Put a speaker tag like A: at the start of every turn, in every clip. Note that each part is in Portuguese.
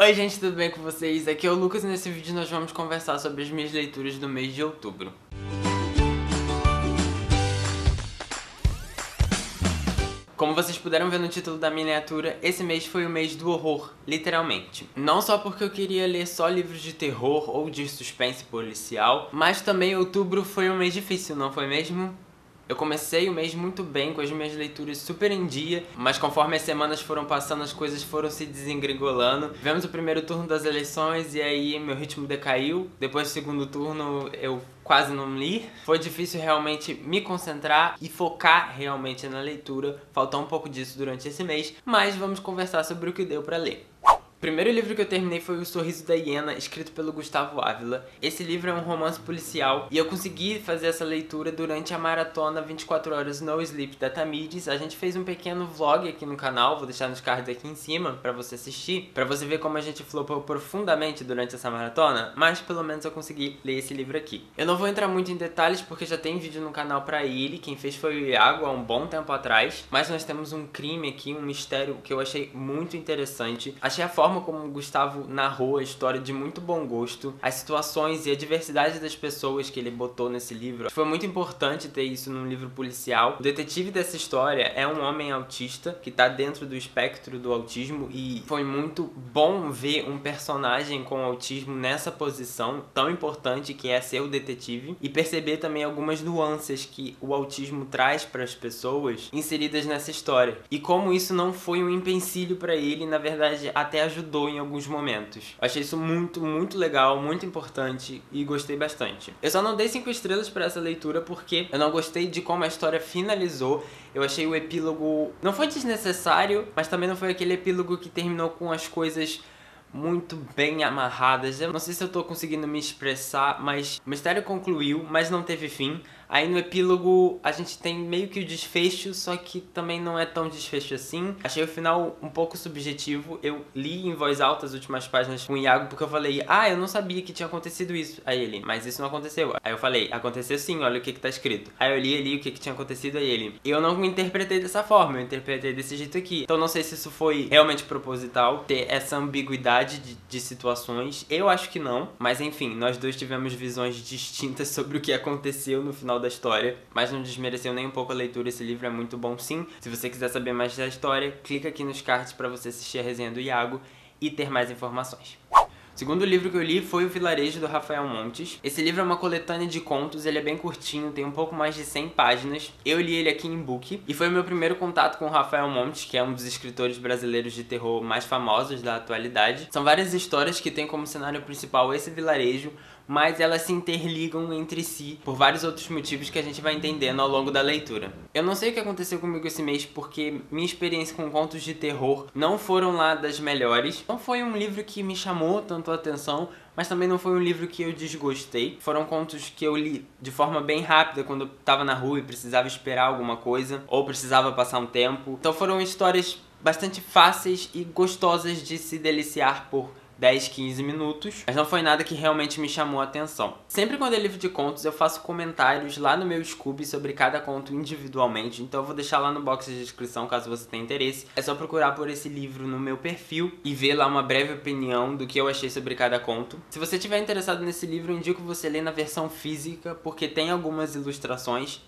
A: Oi gente, tudo bem com vocês? Aqui é o Lucas e nesse vídeo nós vamos conversar sobre as minhas leituras do mês de outubro. Como vocês puderam ver no título da miniatura, esse mês foi o mês do horror, literalmente. Não só porque eu queria ler só livros de terror ou de suspense policial, mas também outubro foi um mês difícil, não foi mesmo? Eu comecei o mês muito bem, com as minhas leituras super em dia, mas conforme as semanas foram passando, as coisas foram se desengringolando. Tivemos o primeiro turno das eleições e aí meu ritmo decaiu. Depois do segundo turno eu quase não li. Foi difícil realmente me concentrar e focar realmente na leitura. Faltou um pouco disso durante esse mês, mas vamos conversar sobre o que deu pra ler. O primeiro livro que eu terminei foi O Sorriso da Hiena, escrito pelo Gustavo Ávila. Esse livro é um romance policial e eu consegui fazer essa leitura durante a maratona 24 horas No Sleep da Tamires. A gente fez um pequeno vlog aqui no canal, vou deixar nos cards aqui em cima pra você assistir, pra você ver como a gente flopou profundamente durante essa maratona, mas pelo menos eu consegui ler esse livro aqui. Eu não vou entrar muito em detalhes porque já tem vídeo no canal pra ele, quem fez foi o Iago há um bom tempo atrás, mas nós temos um crime aqui, um mistério que eu achei muito interessante. Achei a forma como o Gustavo narrou a história de muito bom gosto, as situações e a diversidade das pessoas que ele botou nesse livro. Foi muito importante ter isso num livro policial. O detetive dessa história é um homem autista que tá dentro do espectro do autismo e foi muito bom ver um personagem com autismo nessa posição tão importante que é ser o detetive e perceber também algumas nuances que o autismo traz para as pessoas inseridas nessa história e como isso não foi um empecilho para ele, na verdade até ajudou em alguns momentos. Eu achei isso muito legal, muito importante e gostei bastante. Eu só não dei 5 estrelas pra essa leitura porque eu não gostei de como a história finalizou. Eu achei o epílogo... não foi desnecessário, mas também não foi aquele epílogo que terminou com as coisas muito bem amarradas. Eu não sei se eu tô conseguindo me expressar, mas o mistério concluiu, mas não teve fim. Aí no epílogo a gente tem meio que o desfecho, só que também não é tão desfecho assim. Achei o final um pouco subjetivo. Eu li em voz alta as últimas páginas com o Iago porque eu falei, eu não sabia que tinha acontecido isso. Aí ele, mas isso não aconteceu. Aí eu falei, aconteceu sim, olha o que tá escrito. Aí eu li o que tinha acontecido, aí ele, eu não me interpretei dessa forma, eu interpretei desse jeito aqui. Então não sei se isso foi realmente proposital, ter essa ambiguidade de situações. Eu acho que não, mas enfim, nós dois tivemos visões distintas sobre o que aconteceu no final da história, mas não desmereceu nem um pouco a leitura. Esse livro é muito bom sim. Se você quiser saber mais da história, clica aqui nos cards para você assistir a resenha do Iago e ter mais informações. O segundo livro que eu li foi O Vilarejo, do Rafael Montes. Esse livro é uma coletânea de contos, ele é bem curtinho, tem um pouco mais de 100 páginas. Eu li ele aqui em book e foi o meu primeiro contato com o Rafael Montes, que é um dos escritores brasileiros de terror mais famosos da atualidade. São várias histórias que tem como cenário principal esse vilarejo, mas elas se interligam entre si por vários outros motivos que a gente vai entendendo ao longo da leitura. Eu não sei o que aconteceu comigo esse mês porque minha experiência com contos de terror não foram lá das melhores. Não foi um livro que me chamou tanto a atenção, mas também não foi um livro que eu desgostei. Foram contos que eu li de forma bem rápida quando eu tava na rua e precisava esperar alguma coisa ou precisava passar um tempo. Então foram histórias bastante fáceis e gostosas de se deliciar por 10, 15 minutos, mas não foi nada que realmente me chamou a atenção. Sempre quando é livro de contos eu faço comentários lá no meu Scooby sobre cada conto individualmente, então eu vou deixar lá no box de descrição caso você tenha interesse. É só procurar por esse livro no meu perfil e ver lá uma breve opinião do que eu achei sobre cada conto. Se você estiver interessado nesse livro, eu indico você ler na versão física, porque tem algumas ilustrações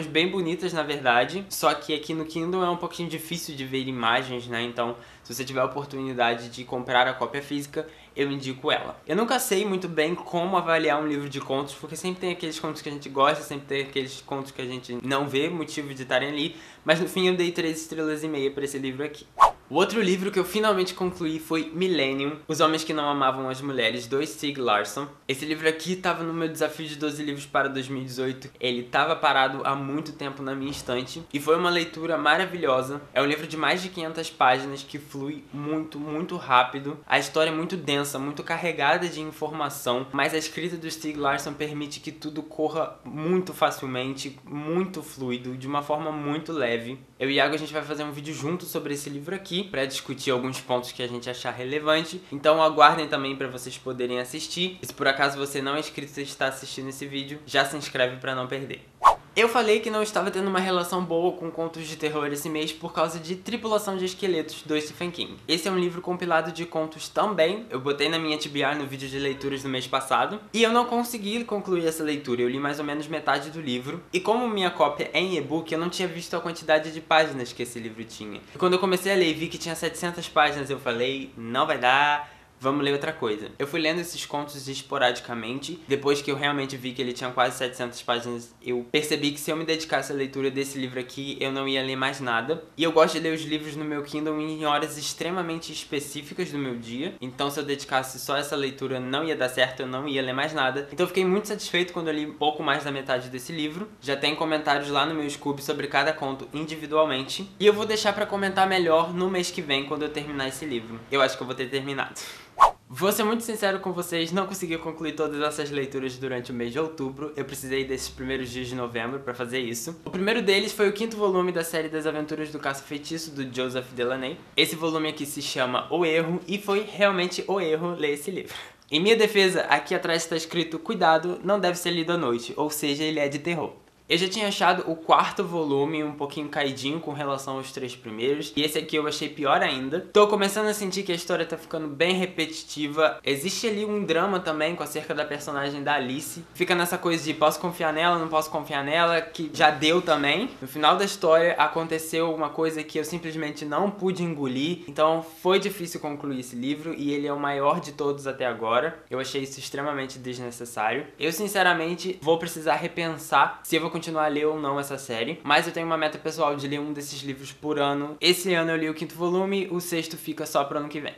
A: bem bonitas na verdade, só que aqui no Kindle é um pouquinho difícil de ver imagens, né, então se você tiver a oportunidade de comprar a cópia física, eu indico ela. Eu nunca sei muito bem como avaliar um livro de contos, porque sempre tem aqueles contos que a gente gosta, sempre tem aqueles contos que a gente não vê motivo de estarem ali, mas no fim eu dei 3,5 estrelas para esse livro aqui. O outro livro que eu finalmente concluí foi Millennium, Os Homens que Não Amavam as Mulheres, do Stieg Larsson. Esse livro aqui estava no meu desafio de 12 livros para 2018. Ele estava parado há muito tempo na minha estante e foi uma leitura maravilhosa. É um livro de mais de 500 páginas que flui muito rápido. A história é muito densa, muito carregada de informação, mas a escrita do Stieg Larsson permite que tudo corra muito facilmente, muito fluido, de uma forma muito leve. Eu e Iago, a gente vai fazer um vídeo junto sobre esse livro aqui, para discutir alguns pontos que a gente achar relevante. Então aguardem também para vocês poderem assistir. E se por acaso você não é inscrito e está assistindo esse vídeo, já se inscreve para não perder. Eu falei que não estava tendo uma relação boa com contos de terror esse mês por causa de Tripulação de Esqueletos, do Stephen King. Esse é um livro compilado de contos também, eu botei na minha TBR no vídeo de leituras do mês passado, e eu não consegui concluir essa leitura, eu li mais ou menos metade do livro, e como minha cópia é em e-book, eu não tinha visto a quantidade de páginas que esse livro tinha. E quando eu comecei a ler e vi que tinha 700 páginas, eu falei, não vai dar, vamos ler outra coisa. Eu fui lendo esses contos esporadicamente. Depois que eu realmente vi que ele tinha quase 700 páginas, eu percebi que se eu me dedicasse à leitura desse livro aqui, eu não ia ler mais nada. E eu gosto de ler os livros no meu Kindle em horas extremamente específicas do meu dia. Então se eu dedicasse só essa leitura, não ia dar certo, eu não ia ler mais nada. Então eu fiquei muito satisfeito quando eu li um pouco mais da metade desse livro. Já tem comentários lá no meu Scoob sobre cada conto individualmente. E eu vou deixar pra comentar melhor no mês que vem, quando eu terminar esse livro. Eu acho que eu vou ter terminado. Vou ser muito sincero com vocês, não consegui concluir todas essas leituras durante o mês de outubro. Eu precisei desses primeiros dias de novembro pra fazer isso. O primeiro deles foi o 5º volume da série das Aventuras do Caça-Feitiço, do Joseph Delaney. Esse volume aqui se chama O Erro, e foi realmente o erro ler esse livro. Em minha defesa, aqui atrás está escrito "Cuidado, não deve ser lido à noite", ou seja, ele é de terror. Eu já tinha achado o 4º volume um pouquinho caidinho com relação aos 3 primeiros, e esse aqui eu achei pior ainda. Tô começando a sentir que a história tá ficando bem repetitiva. Existe ali um drama também com acerca da personagem da Alice. Fica nessa coisa de posso confiar nela, não posso confiar nela, que já deu também. No final da história aconteceu uma coisa que eu simplesmente não pude engolir, então foi difícil concluir esse livro, e ele é o maior de todos até agora. Eu achei isso extremamente desnecessário. Eu sinceramente vou precisar repensar se eu vou continuar a ler ou não essa série, mas eu tenho uma meta pessoal de ler um desses livros por ano. Esse ano eu li o 5º volume, o 6º fica só pro ano que vem.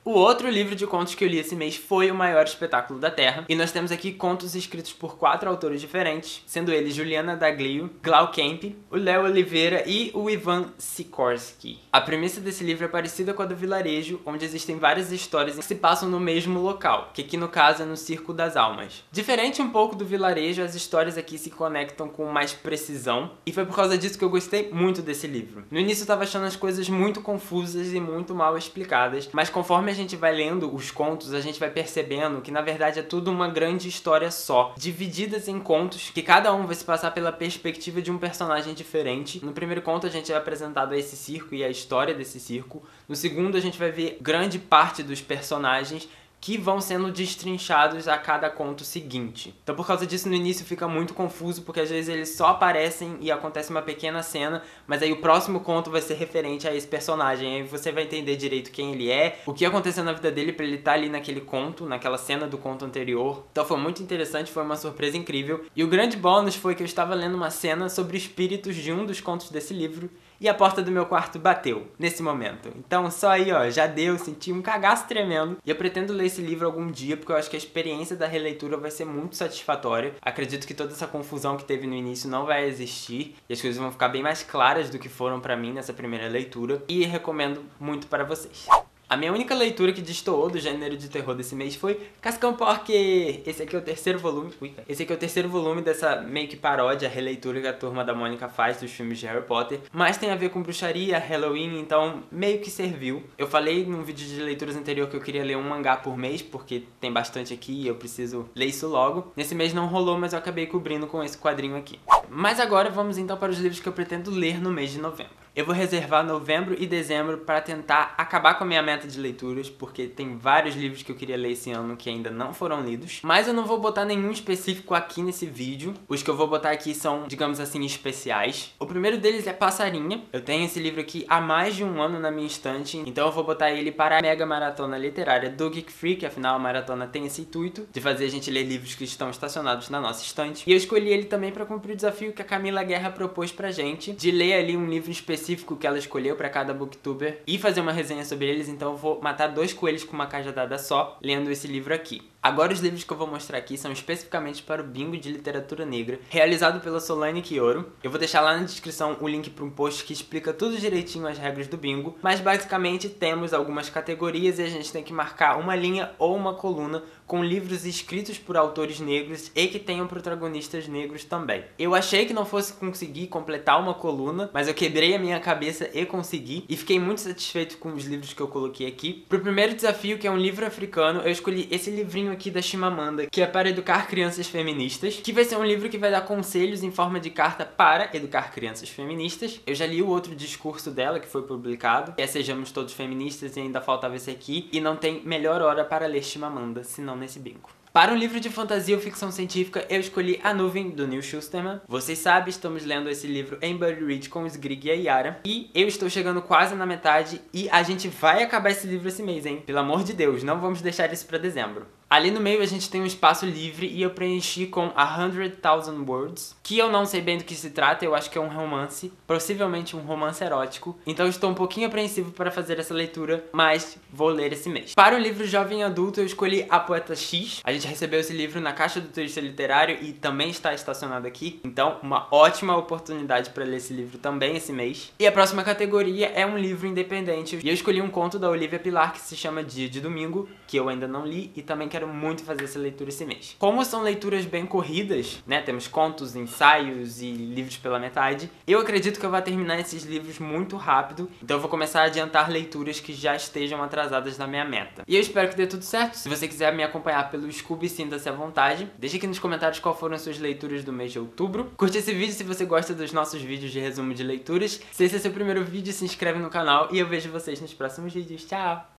A: O outro livro de contos que eu li esse mês foi O Maior Espetáculo da Terra, e nós temos aqui contos escritos por 4 autores diferentes, sendo eles Juliana Daglio, Glau Kemp, o Léo Oliveira e o Ivan Sikorsky. A premissa desse livro é parecida com a do Vilarejo, onde existem várias histórias que se passam no mesmo local, que aqui no caso é no Circo das Almas. Diferente um pouco do Vilarejo, as histórias aqui se conectam com mais precisão, e foi por causa disso que eu gostei muito desse livro. No início eu tava achando as coisas muito confusas e muito mal explicadas, mas conforme a gente vai lendo os contos, a gente vai percebendo que na verdade é tudo uma grande história só, divididas em contos, que cada um vai se passar pela perspectiva de um personagem diferente. No primeiro conto a gente é apresentado a esse circo e a história desse circo. No segundo a gente vai ver grande parte dos personagens que vão sendo destrinchados a cada conto seguinte. Então por causa disso no início fica muito confuso, porque às vezes eles só aparecem e acontece uma pequena cena, mas aí o próximo conto vai ser referente a esse personagem, aí você vai entender direito quem ele é, o que aconteceu na vida dele pra ele estar ali naquele conto, naquela cena do conto anterior. Então foi muito interessante, foi uma surpresa incrível. E o grande bônus foi que eu estava lendo uma cena sobre espíritos de um dos contos desse livro, e a porta do meu quarto bateu, nesse momento. Então só aí, ó, já deu, senti um cagaço tremendo. E eu pretendo ler esse livro algum dia, porque eu acho que a experiência da releitura vai ser muito satisfatória. Acredito que toda essa confusão que teve no início não vai existir, e as coisas vão ficar bem mais claras do que foram pra mim nessa primeira leitura, e recomendo muito para vocês. A minha única leitura que destoou do gênero de terror desse mês foi Cascão Porque! Esse aqui é o 3º volume. Esse aqui é o 3º volume dessa meio que paródia, releitura que a Turma da Mônica faz dos filmes de Harry Potter. Mas tem a ver com bruxaria, Halloween, então meio que serviu. Eu falei num vídeo de leituras anterior que eu queria ler um mangá por mês, porque tem bastante aqui e eu preciso ler isso logo. Nesse mês não rolou, mas eu acabei cobrindo com esse quadrinho aqui. Mas agora vamos então para os livros que eu pretendo ler no mês de novembro. Eu vou reservar novembro e dezembro para tentar acabar com a minha meta de leituras, porque tem vários livros que eu queria ler esse ano que ainda não foram lidos. Mas eu não vou botar nenhum específico aqui nesse vídeo. Os que eu vou botar aqui são, digamos assim, especiais. O primeiro deles é Passarinha. Eu tenho esse livro aqui há mais de um ano na minha estante, então eu vou botar ele para a mega maratona literária do Geek Freak. Afinal, a maratona tem esse intuito de fazer a gente ler livros que estão estacionados na nossa estante. E eu escolhi ele também para cumprir o desafio que a Camila Guerra propôs pra gente, de ler ali um livro específico que ela escolheu pra cada booktuber e fazer uma resenha sobre eles. Então eu vou matar 2 coelhos com uma cajadada só, lendo esse livro aqui. Agora os livros que eu vou mostrar aqui são especificamente para o Bingo de Literatura Negra, realizado pela Solane Quioro. Eu vou deixar lá na descrição o link para um post que explica tudo direitinho as regras do bingo, mas basicamente temos algumas categorias e a gente tem que marcar uma linha ou uma coluna com livros escritos por autores negros e que tenham protagonistas negros também. Eu achei que não fosse conseguir completar uma coluna, mas eu quebrei a minha cabeça e consegui, e fiquei muito satisfeito com os livros que eu coloquei aqui. Pro primeiro desafio, que é um livro africano, eu escolhi esse livrinho livrinho aqui da Chimamanda, que é para educar crianças feministas, que vai ser um livro que vai dar conselhos em forma de carta para educar crianças feministas. Eu já li o outro discurso dela, que foi publicado, que é Sejamos Todos Feministas, e ainda faltava esse aqui, e não tem melhor hora para ler Chimamanda, senão nesse bingo. Para um livro de fantasia ou ficção científica, eu escolhi A Nuvem, do Neil Shusterman. Vocês sabem, estamos lendo esse livro em Buddy Read com o Sgrig e a Yara. E eu estou chegando quase na metade e a gente vai acabar esse livro esse mês, hein? Pelo amor de Deus, não vamos deixar isso pra dezembro. Ali no meio a gente tem um espaço livre e eu preenchi com 100,000 Words, que eu não sei bem do que se trata, eu acho que é um romance, possivelmente um romance erótico, então eu estou um pouquinho apreensivo para fazer essa leitura, mas vou ler esse mês. Para o livro jovem adulto eu escolhi A Poeta X, a gente recebeu esse livro na caixa do Turista Literário e também está estacionado aqui, então uma ótima oportunidade para ler esse livro também esse mês. E a próxima categoria é um livro independente, e eu escolhi um conto da Olivia Pilar que se chama Dia de Domingo, que eu ainda não li e também quero muito fazer essa leitura esse mês. Como são leituras bem corridas, né, temos contos, ensaios e livros pela metade, eu acredito que eu vou terminar esses livros muito rápido, então eu vou começar a adiantar leituras que já estejam atrasadas na minha meta. E eu espero que dê tudo certo. Se você quiser me acompanhar pelo Scooby, sinta-se à vontade. Deixe aqui nos comentários qual foram as suas leituras do mês de outubro. Curte esse vídeo se você gosta dos nossos vídeos de resumo de leituras. Se esse é seu primeiro vídeo, se inscreve no canal e eu vejo vocês nos próximos vídeos. Tchau!